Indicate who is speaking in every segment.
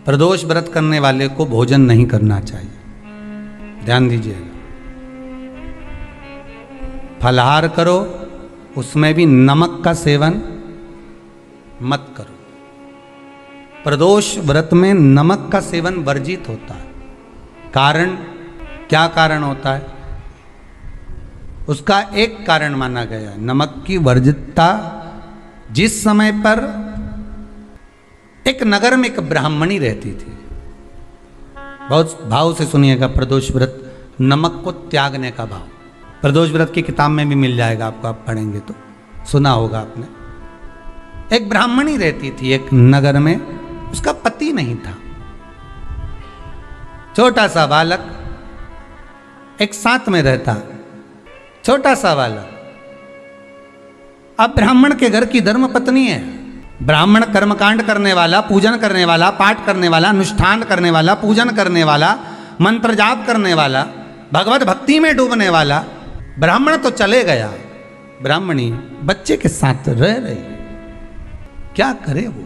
Speaker 1: प्रदोष व्रत करने वाले को भोजन नहीं करना चाहिए, ध्यान दीजिएगा। फलाहार करो, उसमें भी नमक का सेवन मत करो। प्रदोष व्रत में नमक का सेवन वर्जित होता है। कारण, क्या कारण होता है? उसका एक कारण माना गया है नमक की वर्जितता। जिस समय पर एक नगर में एक ब्राह्मणी रहती थी, बहुत भाव से सुनिएगा, प्रदोष व्रत नमक को त्यागने का भाव। प्रदोष व्रत की किताब में भी मिल जाएगा आपको, आप पढ़ेंगे तो सुना होगा आपने। एक ब्राह्मणी रहती थी एक नगर में, उसका पति नहीं था, छोटा सा बालक एक साथ में रहता, छोटा सा बालक। अब ब्राह्मण के घर की धर्म पत्नी है, ब्राह्मण कर्मकांड करने वाला, पूजन करने वाला, पाठ करने वाला, अनुष्ठान करने वाला, पूजन करने वाला, मंत्र जाप करने वाला, भगवत भक्ति में डूबने वाला। ब्राह्मण तो चले गया, ब्राह्मणी बच्चे के साथ रह रही, क्या करे वो?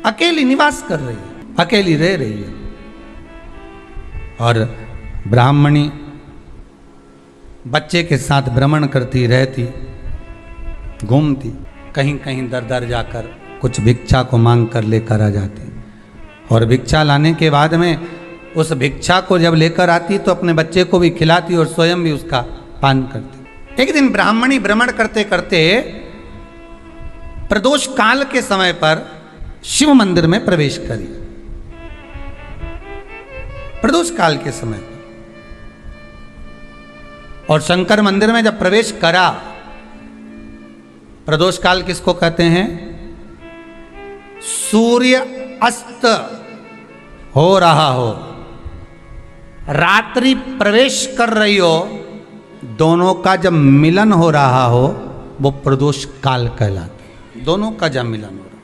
Speaker 1: अकेली निवास कर रही है, अकेली रह रही है। और ब्राह्मणी बच्चे के साथ भ्रमण करती रहती, घूमती, कहीं कहीं दर दर जाकर कुछ भिक्षा को मांग कर लेकर आ जाती। और भिक्षा लाने के बाद में उस भिक्षा को जब लेकर आती तो अपने बच्चे को भी खिलाती और स्वयं भी उसका पान करती। एक दिन ब्राह्मणी भ्रमण करते करते प्रदोष काल के समय पर शिव मंदिर में प्रवेश करी। प्रदोष काल के समय पर, और शंकर मंदिर में जब प्रवेश करा, प्रदोष काल किसको कहते हैं? सूर्य अस्त हो रहा हो, रात्रि प्रवेश कर रही हो, दोनों का जब मिलन हो रहा हो वो प्रदोष काल कहलाता है। दोनों का जब मिलन हो रहा,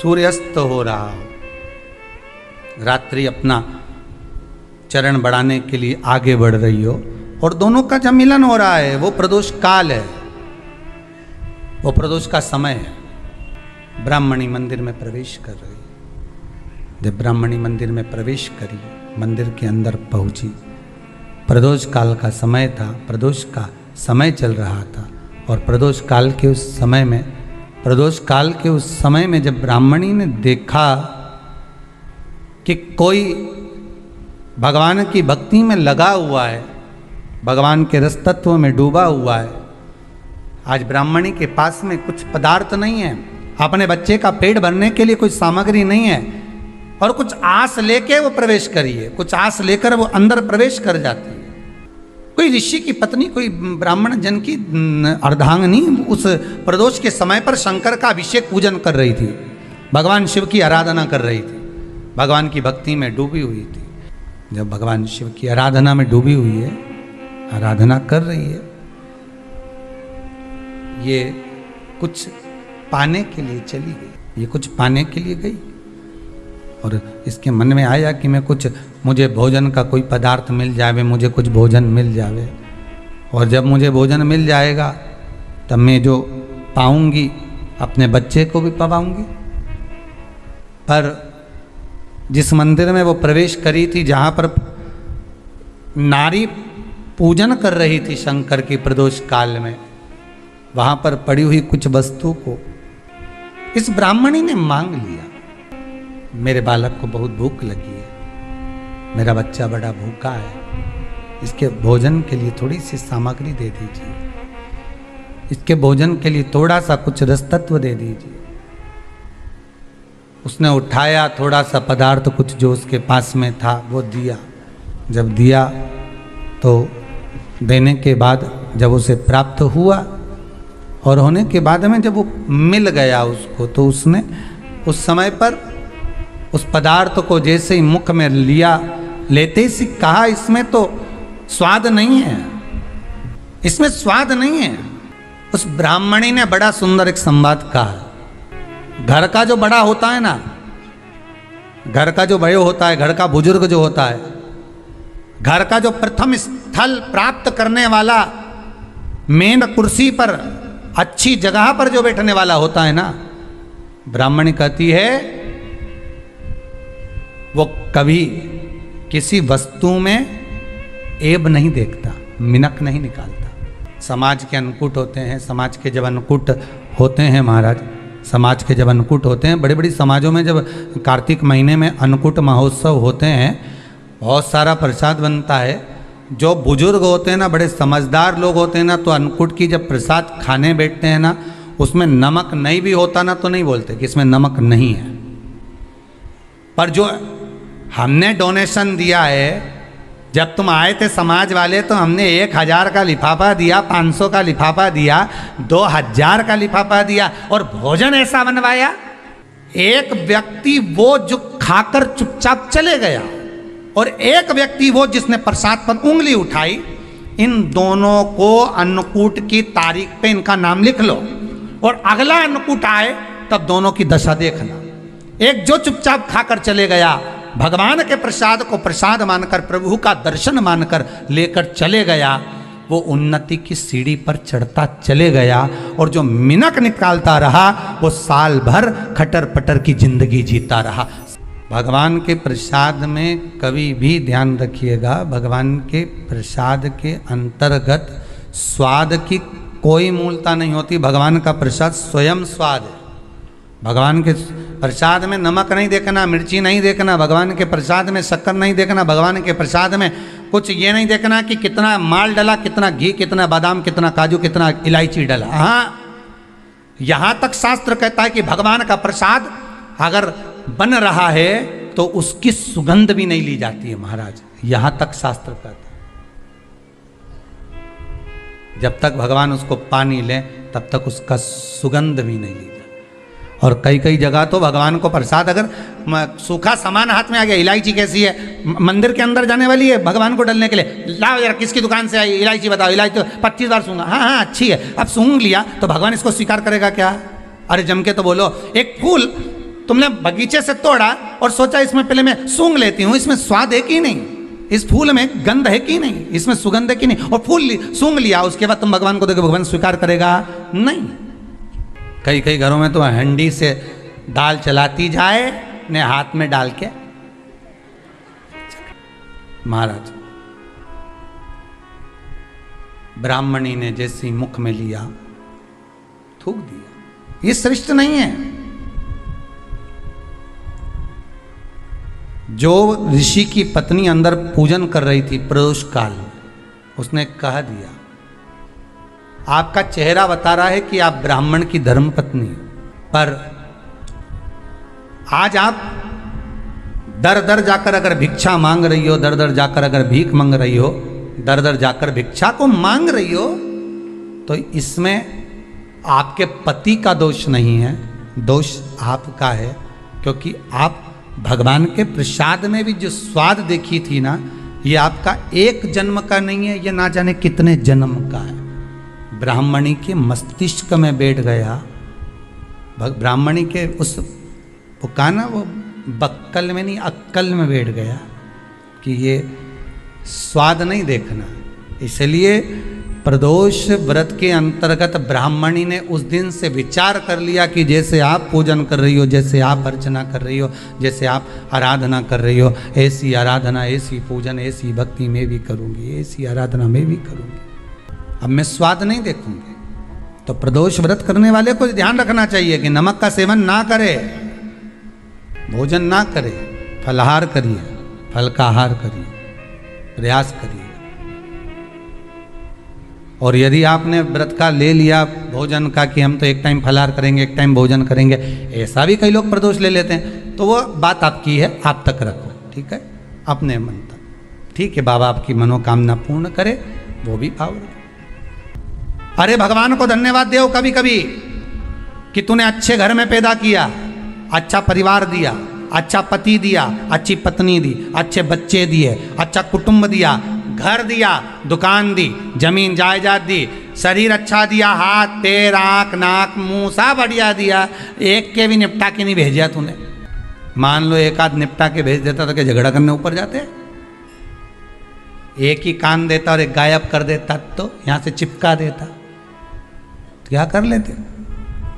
Speaker 1: सूर्यास्त हो रहा हो, रात्रि अपना चरण बढ़ाने के लिए आगे बढ़ रही हो और दोनों का जब मिलन हो रहा है, वो प्रदोष काल है, वो प्रदोष का समय है। ब्राह्मणी मंदिर में प्रवेश कर रही, जब ब्राह्मणी मंदिर में प्रवेश करी, मंदिर के अंदर पहुंची, प्रदोष काल का समय था, प्रदोष का समय चल रहा था। और प्रदोष काल के उस समय में, प्रदोष काल के उस समय में जब ब्राह्मणी ने देखा कि कोई भगवान की भक्ति में लगा हुआ है, भगवान के रस तत्व में डूबा हुआ है, आज ब्राह्मणी के पास में कुछ पदार्थ नहीं है, अपने बच्चे का पेट भरने के लिए कोई सामग्री नहीं है, और कुछ आस लेके वो प्रवेश करी है, कुछ आस लेकर वो अंदर प्रवेश कर जाती है। कोई ऋषि की पत्नी, कोई ब्राह्मण जन की अर्धांगिनी उस प्रदोष के समय पर शंकर का अभिषेक पूजन कर रही थी, भगवान शिव की आराधना कर रही थी, भगवान की भक्ति में डूबी हुई थी। जब भगवान शिव की आराधना में डूबी हुई है, आराधना कर रही है, ये कुछ पाने के लिए चली गई, ये कुछ पाने के लिए गई और इसके मन में आया कि मैं कुछ, मुझे भोजन का कोई पदार्थ मिल जावे, मुझे कुछ भोजन मिल जावे, और जब मुझे भोजन मिल जाएगा तब मैं जो पाऊंगी अपने बच्चे को भी पाऊंगी। पर जिस मंदिर में वो प्रवेश करी थी, जहाँ पर नारी पूजन कर रही थी शंकर की प्रदोष काल में, वहाँ पर पड़ी हुई कुछ वस्तु को इस ब्राह्मणी ने मांग लिया। मेरे बालक को बहुत भूख लगी है, मेरा बच्चा बड़ा भूखा है, इसके भोजन के लिए थोड़ी सी सामग्री दे दीजिए, इसके भोजन के लिए थोड़ा सा कुछ रस तत्व दे दीजिए। उसने उठाया थोड़ा सा पदार्थ, कुछ जो उसके पास में था वो दिया। जब दिया तो देने के बाद जब उसे प्राप्त हुआ और होने के बाद में जब वो मिल गया उसको, तो उसने उस समय पर उस पदार्थ को जैसे ही मुख में लिया, लेते ही कहा इसमें तो स्वाद नहीं है, इसमें स्वाद नहीं है। उस ब्राह्मणी ने बड़ा सुंदर एक संवाद कहा। घर का जो बड़ा होता है ना, घर का जो बड़े होता है, घर का बुजुर्ग जो होता है, घर का जो प्रथम स्थल प्राप्त करने वाला, मेन कुर्सी पर अच्छी जगह पर जो बैठने वाला होता है ना, ब्राह्मणी कहती है वो कभी किसी वस्तु में ऐब नहीं देखता, मिनक नहीं निकालता। समाज के अन्नकूट होते हैं, समाज के जब अन्नकूट होते हैं महाराज, समाज के जब अन्नकूट होते हैं, बड़ी बड़ी समाजों में जब कार्तिक महीने में अन्नकूट महोत्सव होते हैं, बहुत सारा प्रसाद बनता है। जो बुजुर्ग होते हैं ना, बड़े समझदार लोग होते हैं ना, तो अन्नकूट की जब प्रसाद खाने बैठते हैं ना, उसमें नमक नहीं भी होता ना तो नहीं बोलते कि इसमें नमक नहीं है। पर जो हमने डोनेशन दिया है, जब तुम आए थे समाज वाले तो हमने 1000 का लिफाफा दिया, 500 का लिफाफा दिया, 2000 का लिफाफा दिया और भोजन ऐसा बनवाया। एक व्यक्ति वो जो खाकर चुपचाप चले गया और एक व्यक्ति वो जिसने प्रसाद पर उंगली उठाई। इन दोनों को अन्नकूट की तारीख पे इनका नाम लिख लो और अगला अन्नकूट आए तब दोनों की दशा देखना। एक जो चुपचाप खाकर चले गया, भगवान के प्रसाद को प्रसाद मानकर, प्रभु का दर्शन मानकर लेकर चले गया, वो उन्नति की सीढ़ी पर चढ़ता चले गया। और जो मिनक निकालता रहा वो साल भर खटर पटर की जिंदगी जीता रहा। भगवान के प्रसाद में कभी भी ध्यान रखिएगा, भगवान के प्रसाद के अंतर्गत स्वाद की कोई मूलता नहीं होती। भगवान का प्रसाद स्वयं स्वाद है। भगवान के प्रसाद में नमक नहीं देखना, मिर्ची नहीं देखना, भगवान के प्रसाद में शक्कर नहीं देखना, भगवान के प्रसाद में कुछ ये नहीं देखना कि कितना माल डला, कितना घी, कितना बादाम, कितना काजू, कितना इलायची डला। हाँ, यहाँ तक शास्त्र कहता है कि भगवान का प्रसाद अगर बन रहा है तो उसकी सुगंध भी नहीं ली जाती है महाराज। यहां तक शास्त्र कहता है। जब तक भगवान उसको पानी ले तब तक उसका सुगंध भी नहीं ली जाती। और कई कई जगह तो भगवान को प्रसाद अगर सूखा सामान हाथ में आ गया, इलायची कैसी है, मंदिर के अंदर जाने वाली है भगवान को डलने के लिए, लाओ जरा किसकी दुकान से आई इलायची बताओ, इलायची तो 25 बार सूंघा, हाँ हाँ अच्छी है, अब सूंघ लिया तो भगवान इसको स्वीकार करेगा क्या? अरे जम के तो बोलो। एक फूल तुमने बगीचे से तोड़ा और सोचा इसमें पहले मैं सूंघ लेती हूं, इसमें स्वाद है कि नहीं, इस फूल में गंध है कि नहीं, इसमें सुगंध है कि नहीं, और फूल सूंघ लिया, उसके बाद तुम भगवान को देखो, भगवान स्वीकार करेगा नहीं। कई कई घरों में तो हंडी से दाल चलाती जाए ने हाथ में डाल के। महाराज ब्राह्मणी ने जैसी मुख में लिया थूक दिया। ये श्रेष्ठ नहीं है। जो ऋषि की पत्नी अंदर पूजन कर रही थी प्रदोष काल, उसने कह दिया, आपका चेहरा बता रहा है कि आप ब्राह्मण की धर्म पत्नी, पर आज आप दर दर जाकर अगर भिक्षा मांग रही हो, दर दर जाकर अगर भीख मांग रही हो, दर दर जाकर भिक्षा को मांग रही हो, तो इसमें आपके पति का दोष नहीं है, दोष आपका है। क्योंकि आप भगवान के प्रसाद में भी जो स्वाद देखी थी ना, ये आपका एक जन्म का नहीं है, ये ना जाने कितने जन्म का है। ब्राह्मणी के मस्तिष्क में बैठ गया, ब्राह्मणी के उस वो कहा ना, वो बक्कल में नहीं अक्कल में बैठ गया कि ये स्वाद नहीं देखना। इसलिए प्रदोष व्रत के अंतर्गत ब्राह्मणी ने उस दिन से विचार कर लिया कि जैसे आप पूजन कर रही हो, जैसे आप अर्चना कर रही हो, जैसे आप आराधना कर रही हो, ऐसी आराधना, ऐसी पूजन, ऐसी भक्ति मैं भी करूँगी, ऐसी आराधना मैं भी करूँगी। अब मैं स्वाद नहीं देखूंगी। तो प्रदोष व्रत करने वाले को ध्यान रखना चाहिए कि नमक का सेवन ना करे, भोजन ना करे, फलाहार करिए, फल का आहार करिए, प्रयास करिए। और यदि आपने व्रत का ले लिया भोजन का कि हम तो एक टाइम फलाहार करेंगे, एक टाइम भोजन करेंगे, ऐसा भी कई लोग प्रदोष ले लेते हैं, तो वो बात आपकी है, आप तक रखो, ठीक है, अपने मन तक। ठीक है, बाबा आपकी मनोकामना पूर्ण करे, वो भी भाव रखे। अरे भगवान को धन्यवाद दो कभी कभी कि तूने अच्छे घर में पैदा किया, अच्छा परिवार दिया, अच्छा पति दिया, अच्छी पत्नी दी, अच्छे बच्चे दिए, अच्छा कुटुंब दिया, घर दिया, दुकान दी, जमीन जायदाद दी, शरीर अच्छा दिया, हाथ पैर आँख नाक मुंह सब बढ़िया दिया, एक के भी निपटा के नहीं भेजा तूने। मान लो एक आध निपटा के भेज देता तो क्या झगड़ा करने ऊपर जाते? एक ही कान देता और एक गायब कर देता तो यहाँ से चिपका देता, क्या कर लेते?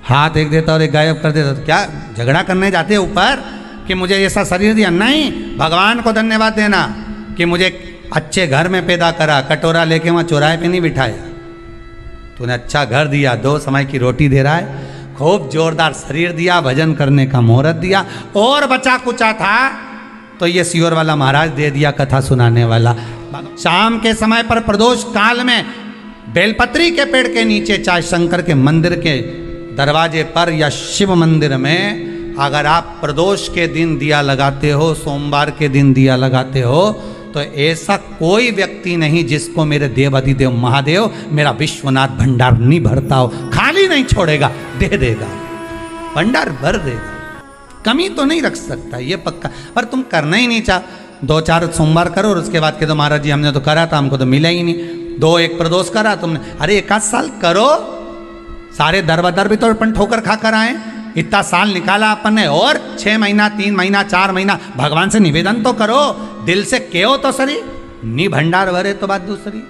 Speaker 1: हाथ एक देता और एक गायब कर देता। तो क्या झगड़ा करने जाते हैं ऊपर कि मुझे ऐसा शरीर दिया? नहीं, भगवान को धन्यवाद देना कि मुझे अच्छे घर में पैदा करा, कटोरा लेके वहाँ चौराहे पे नहीं बिठाया। तूने अच्छा घर दिया, 2 समय की रोटी दे रहा है, खूब जोरदार शरीर दिया, भजन करने का मुहूर्त दिया, और बचा कुचा था तो ये सियोर वाला महाराज दे दिया, कथा सुनाने वाला। शाम के समय पर प्रदोष काल में बेलपत्री के पेड़ के नीचे, चाहे शंकर के मंदिर के दरवाजे पर या शिव मंदिर में, अगर आप प्रदोष के दिन दिया लगाते हो, सोमवार के दिन दिया लगाते हो, तो ऐसा कोई व्यक्ति नहीं जिसको मेरे देव अधिदेव महादेव मेरा विश्वनाथ भंडार नहीं भरता हो। खाली नहीं छोड़ेगा, दे देगा, भंडार भर देगा, कमी तो नहीं रख सकता, ये पक्का। पर तुम करना ही नहीं चाह, 2-4 सोमवार करो और उसके बाद के तो महाराज जी हमने तो करा था, हमको तो मिला ही नहीं। 2-1 प्रदोष करा तुमने, अरे 1 साल करो, सारे दर बदर भी तो अपन ठोकर खा कर आए, इतना साल निकाला अपन ने, और 6 महीना 3 महीना 4 महीना भगवान से निवेदन तो करो, दिल से कहो तो सरी, नी भंडार भरे तो बात दूसरी,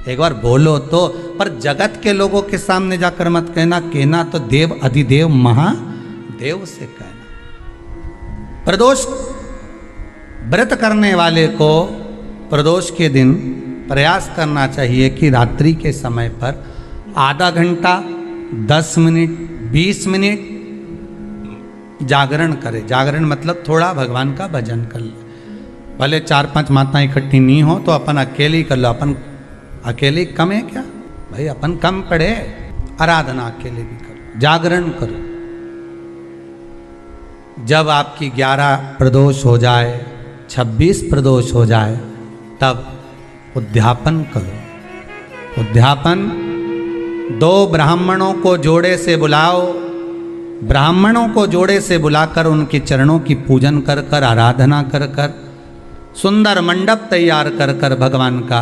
Speaker 1: एक बार बोलो तो। पर जगत के लोगों के सामने जाकर मत कहना, कहना तो देव अधिदेव महादेव से कहना। प्रदोष व्रत करने वाले को प्रदोष के दिन प्रयास करना चाहिए कि रात्रि के समय पर आधा घंटा, 10 मिनट, 20 मिनट जागरण करे। जागरण मतलब थोड़ा भगवान का भजन कर ले। भले 4-5 माताएं इकट्ठी नहीं हो तो अपन अकेले ही कर लो। अपन अकेले कम है क्या भाई? अपन कम पड़े, आराधना अकेले भी करो, जागरण करो। जब आपकी 11 प्रदोष हो जाए, 26 प्रदोष हो जाए, तब उद्यापन करो। उद्यापन 2 ब्राह्मणों को जोड़े से बुलाओ, ब्राह्मणों को जोड़े से बुलाकर उनके चरणों की पूजन कर कर, आराधना कर कर, सुंदर मंडप तैयार कर कर भगवान का,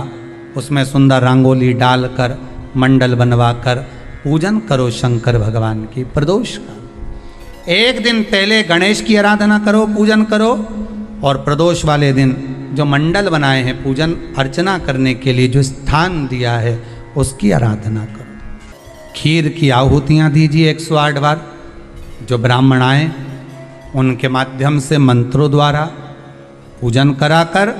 Speaker 1: उसमें सुंदर रंगोली डालकर, मंडल बनवाकर पूजन करो शंकर भगवान की प्रदोष का। एक दिन पहले गणेश की आराधना करो, पूजन करो, और प्रदोष वाले दिन जो मंडल बनाए हैं पूजन अर्चना करने के लिए, जो स्थान दिया है उसकी आराधना करो। खीर की आहुतियाँ दीजिए 108 बार। जो ब्राह्मण आए उनके माध्यम से मंत्रों द्वारा पूजन कराकर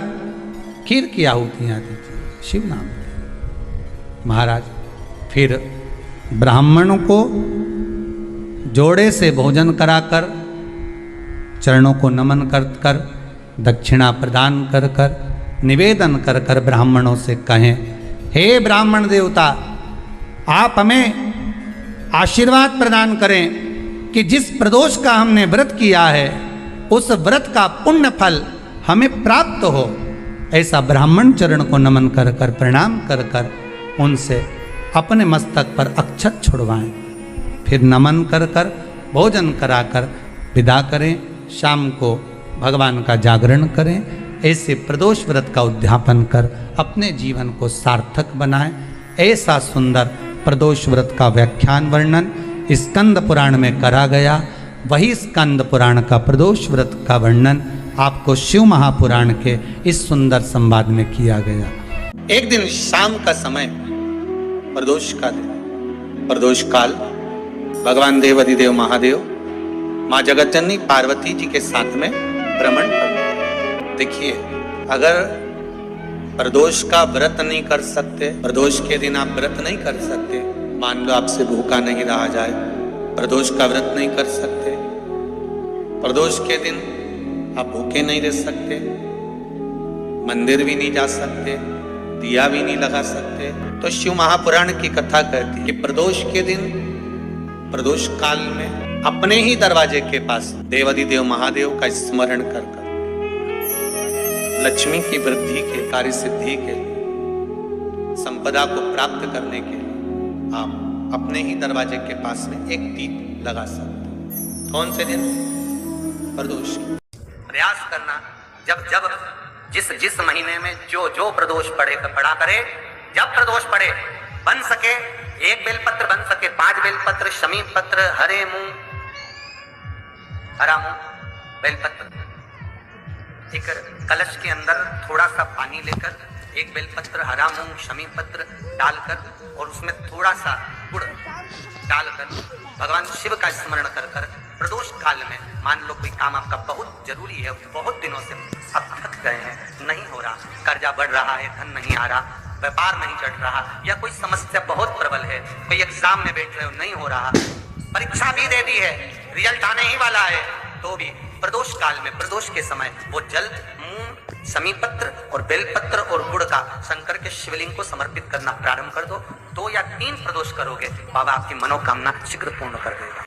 Speaker 1: खीर की आहुतियाँ दीजिए, शिव नाम महाराज। फिर ब्राह्मणों को जोड़े से भोजन कराकर, चरणों को नमन कर कर, दक्षिणा प्रदान कर कर, निवेदन कर कर ब्राह्मणों से कहें, हे ब्राह्मण देवता, आप हमें आशीर्वाद प्रदान करें कि जिस प्रदोष का हमने व्रत किया है उस व्रत का पुण्य फल हमें प्राप्त हो। ऐसा ब्राह्मण चरण को नमन कर कर, प्रणाम कर कर उनसे अपने मस्तक पर अक्षत छुड़वाएं। फिर नमन कर कर, भोजन कराकर विदा करें। शाम को भगवान का जागरण करें। ऐसे प्रदोष व्रत का उद्यापन कर अपने जीवन को सार्थक बनाएं। ऐसा सुंदर प्रदोष व्रत का व्याख्यान वर्णन स्कंद पुराण में करा गया। वही स्कंद पुराण का प्रदोष व्रत का वर्णन आपको शिव महापुराण के इस सुंदर संवाद में किया गया। एक दिन शाम का समय, प्रदोष का दिन, प्रदोष काल, भगवान देव अधिदेव महादेव माँ जगत जननी पार्वती जी के साथ में भ्रमण कर। देखिए, अगर प्रदोष का व्रत नहीं कर सकते, प्रदोष के दिन आप व्रत नहीं कर सकते, मान लो आपसे भूखा नहीं रहा जाए, प्रदोष का व्रत नहीं कर सकते, प्रदोष के दिन आप भूखे नहीं रह सकते, मंदिर भी नहीं जा सकते, दिया भी नहीं लगा सकते, तो शिव महापुराण की कथा कहती है कि प्रदोष के दिन, प्रदोष काल में अपने ही दरवाजे के पास देवाधिदेव महादेव का स्मरण कर कर लक्ष्मी की वृद्धि के, कार्य सिद्धि के, संपदा को प्राप्त करने के लिए आप अपने ही दरवाजे के पास में एक दीप लगा सकते हैं। कौन से दिन? प्रदोष। प्रयास करना, जब जब जिस महीने में जो प्रदोष पड़ा करे, जब प्रदोष पड़े, बन सके 1 बेलपत्र, बन सके 5 बेलपत्र, शमी पत्र, हरा मूंग बेलपत्र, एक कलश के अंदर थोड़ा सा पानी लेकर एक बेलपत्र, हरा मूंग, शमी पत्र डालकर और उसमें थोड़ा सा गुड़ डालकर भगवान शिव का स्मरण कर कर प्रदोष काल में, मान लो कोई काम आपका बहुत जरूरी है, बहुत दिनों से आप थक गए हैं, नहीं हो रहा, कर्जा बढ़ रहा है, धन नहीं आ रहा, व्यापार नहीं चढ़ रहा, या कोई समस्या बहुत प्रबल है, कोई एग्जाम में बैठ रहे हो नहीं हो रहा, परीक्षा भी दे दी है, रिजल्ट आने ही वाला है, तो भी प्रदोष काल में, प्रदोष के समय वो जल, मूंग, शमी पत्र और बेलपत्र और गुड़ का शंकर के शिवलिंग को समर्पित करना प्रारंभ कर दो। 2 या 3 प्रदोष करोगे, बाबा आपकी मनोकामना शीघ्र पूर्ण कर देगा।